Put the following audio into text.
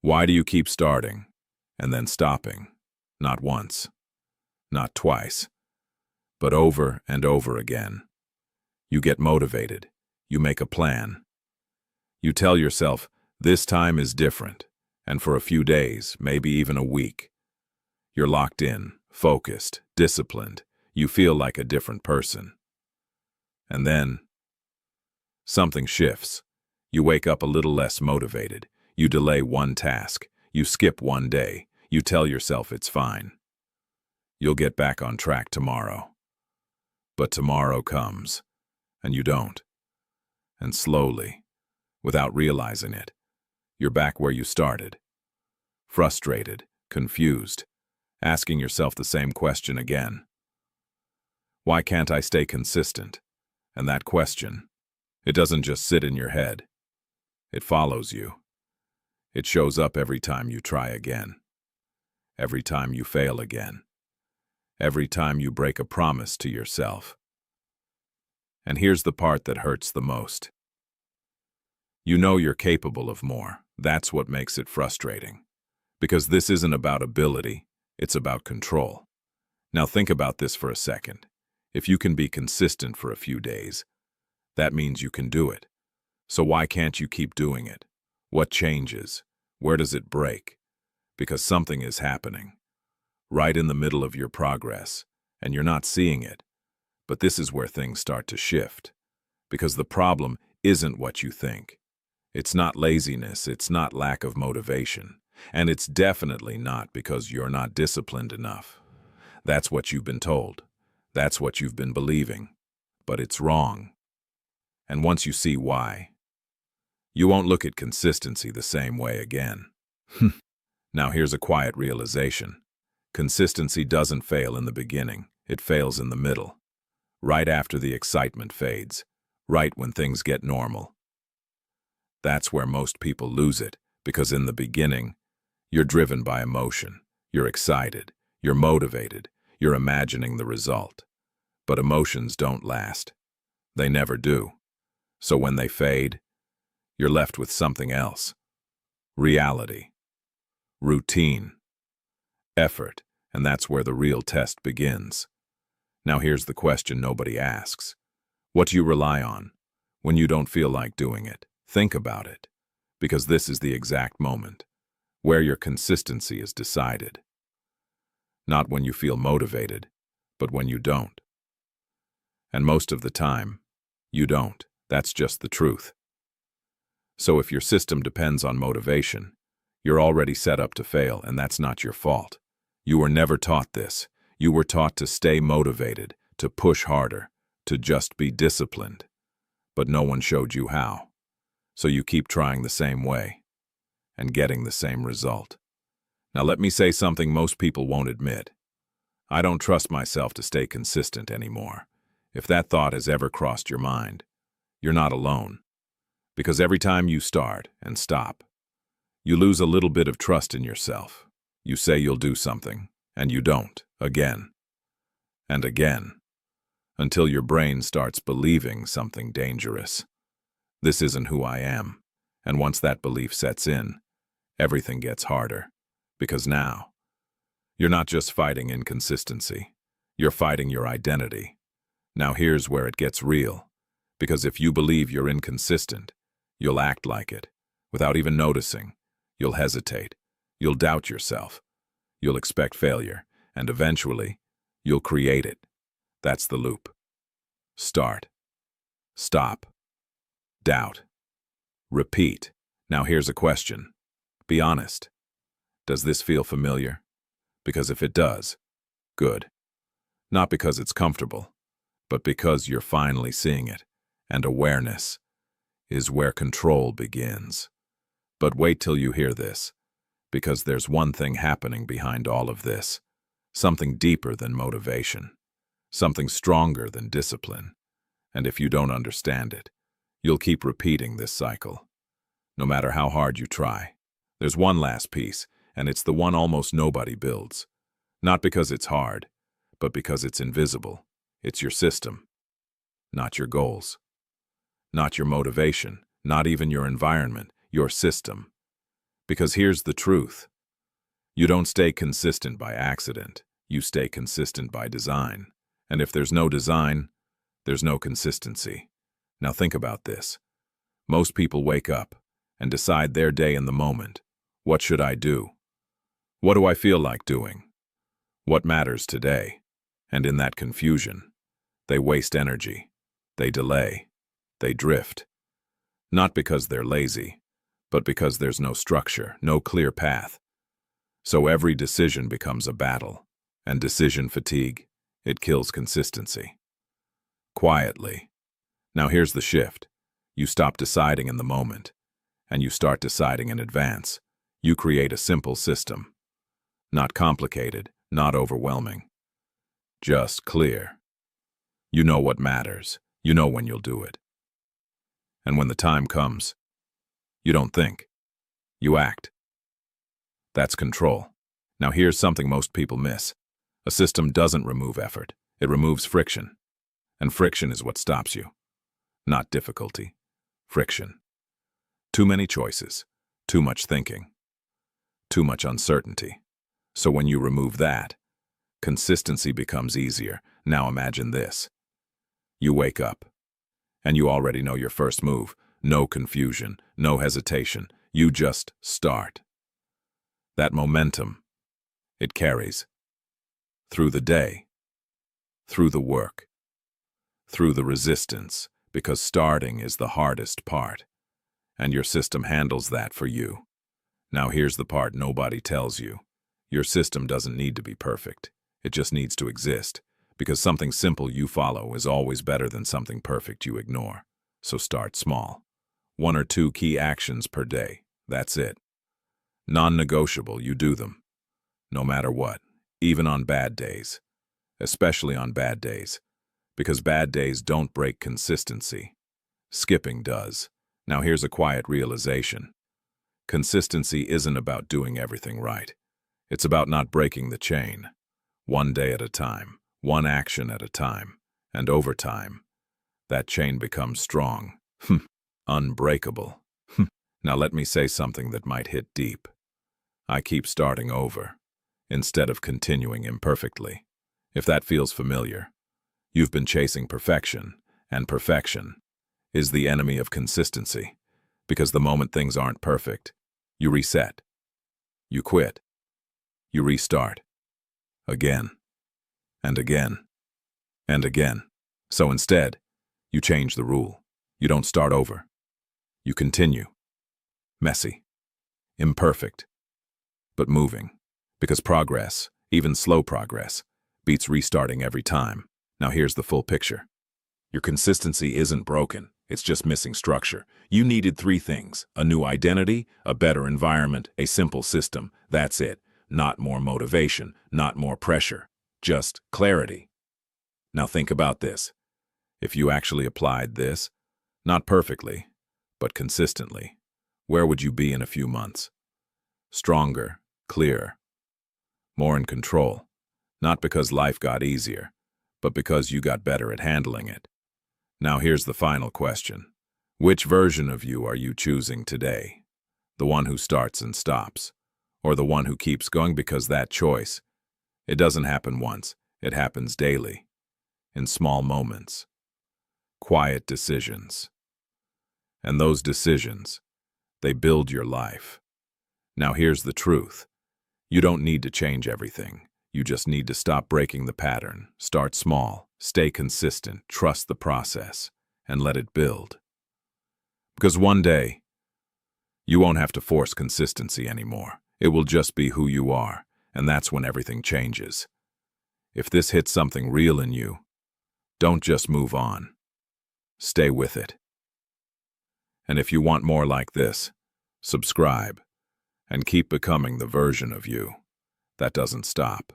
Why do you keep starting and then stopping? Not once, not twice, but over and over again. You get motivated. You make a plan. You tell yourself, this time is different, and for a few days, maybe even a week, you're locked in, focused, disciplined. You feel like a different person. And then, something shifts. You wake up a little less motivated. You delay one task. You skip one day. You tell yourself it's fine. You'll get back on track tomorrow. But tomorrow comes, and you don't. And slowly, without realizing it, you're back where you started. Frustrated, confused, asking yourself the same question again. Why can't I stay consistent? And that question, it doesn't just sit in your head. It follows you. It shows up every time you try again. Every time you fail again. Every time you break a promise to yourself. And here's the part that hurts the most. You know you're capable of more. That's what makes it frustrating. Because this isn't about ability, it's about control. Now think about this for a second. If you can be consistent for a few days, that means you can do it. So why can't you keep doing it? What changes? Where does it break? Because something is happening. Right in the middle of your progress, and you're not seeing it. But this is where things start to shift. Because the problem isn't what you think. It's not laziness, it's not lack of motivation. And it's definitely not because you're not disciplined enough. That's what you've been told. That's what you've been believing. But it's wrong. And once you see why, you won't look at consistency the same way again. Now here's a quiet realization. Consistency doesn't fail in the beginning. It fails in the middle. Right after the excitement fades. Right when things get normal. That's where most people lose it, because in the beginning, you're driven by emotion. You're excited. You're motivated. You're imagining the result. But emotions don't last. They never do. So when they fade, you're left with something else. Reality. Routine. Effort. And that's where the real test begins. Now here's the question nobody asks. What do you rely on when you don't feel like doing it? Think about it. Because this is the exact moment where your consistency is decided. Not when you feel motivated, but when you don't. And most of the time, you don't. That's just the truth. So if your system depends on motivation, you're already set up to fail, and that's not your fault. You were never taught this. You were taught to stay motivated, to push harder, to just be disciplined. But no one showed you how. So you keep trying the same way and getting the same result. Now let me say something most people won't admit. I don't trust myself to stay consistent anymore. If that thought has ever crossed your mind, you're not alone. Because every time you start and stop, you lose a little bit of trust in yourself. You say you'll do something, and you don't, again and again, until your brain starts believing something dangerous. This isn't who I am, and once that belief sets in, everything gets harder. Because now, you're not just fighting inconsistency, you're fighting your identity. Now here's where it gets real, because if you believe you're inconsistent, you'll act like it, without even noticing. You'll hesitate, you'll doubt yourself, you'll expect failure, and eventually, you'll create it. That's the loop. Start. Stop. Doubt. Repeat. Now here's a question. Be honest. Does this feel familiar? Because if it does, good. Not because it's comfortable, but because you're finally seeing it, and awareness is where control begins. But wait till you hear this, because there's one thing happening behind all of this, something deeper than motivation, something stronger than discipline. And if you don't understand it, you'll keep repeating this cycle, no matter how hard you try. There's one last piece, and it's the one almost nobody builds. Not because it's hard, but because it's invisible. It's your system, not your goals, not your motivation, not even your environment, your system. Because here's the truth. You don't stay consistent by accident. You stay consistent by design. And if there's no design, there's no consistency. Now think about this. Most people wake up and decide their day in the moment. What should I do? What do I feel like doing? What matters today? And in that confusion, they waste energy. They delay. They drift. Not because they're lazy, but because there's no structure, no clear path. So every decision becomes a battle, and decision fatigue, it kills consistency. Quietly. Now here's the shift. You stop deciding in the moment, and you start deciding in advance. You create a simple system. Not complicated, not overwhelming. Just clear. You know what matters. You know when you'll do it. And when the time comes, you don't think. You act. That's control. Now here's something most people miss. A system doesn't remove effort. It removes friction. And friction is what stops you. Not difficulty. Friction. Too many choices. Too much thinking. Too much uncertainty. So when you remove that, consistency becomes easier. Now imagine this. You wake up, and you already know your first move. No confusion, no hesitation. You just start. That momentum, it carries. Through the day, through the work, through the resistance, because starting is the hardest part. And your system handles that for you. Now here's the part nobody tells you. Your system doesn't need to be perfect. It just needs to exist. Because something simple you follow is always better than something perfect you ignore. So start small. 1 or 2 key actions per day. That's it. Non-negotiable, you do them. No matter what. Even on bad days. Especially on bad days. Because bad days don't break consistency. Skipping does. Now here's a quiet realization. Consistency isn't about doing everything right. It's about not breaking the chain. 1 day at a time. 1 action at a time. And over time, that chain becomes strong. Unbreakable. Now let me say something that might hit deep. I keep starting over, instead of continuing imperfectly. If that feels familiar, you've been chasing perfection, and perfection is the enemy of consistency. Because the moment things aren't perfect, you reset. You quit. You restart. Again. And again. And again. So instead, you change the rule. You don't start over. You continue. Messy. Imperfect. But moving. Because progress, even slow progress, beats restarting every time. Now here's the full picture. Your consistency isn't broken. It's just missing structure. You needed 3 things. A new identity, a better environment, a simple system. That's it. Not more motivation, not more pressure. Just clarity. Now think about this. If you actually applied this, not perfectly, but consistently, where would you be in a few months? Stronger, clearer, more in control. Not because life got easier, but because you got better at handling it. Now here's the final question. Which version of you are you choosing today? The one who starts and stops, or the one who keeps going? Because that choice, it doesn't happen once, it happens daily, in small moments, quiet decisions. And those decisions, they build your life. Now here's the truth. You don't need to change everything. You just need to stop breaking the pattern. Start small, stay consistent, trust the process, and let it build. Because one day, you won't have to force consistency anymore. It will just be who you are, and that's when everything changes. If this hits something real in you, don't just move on. Stay with it. And if you want more like this, subscribe and keep becoming the version of you that doesn't stop.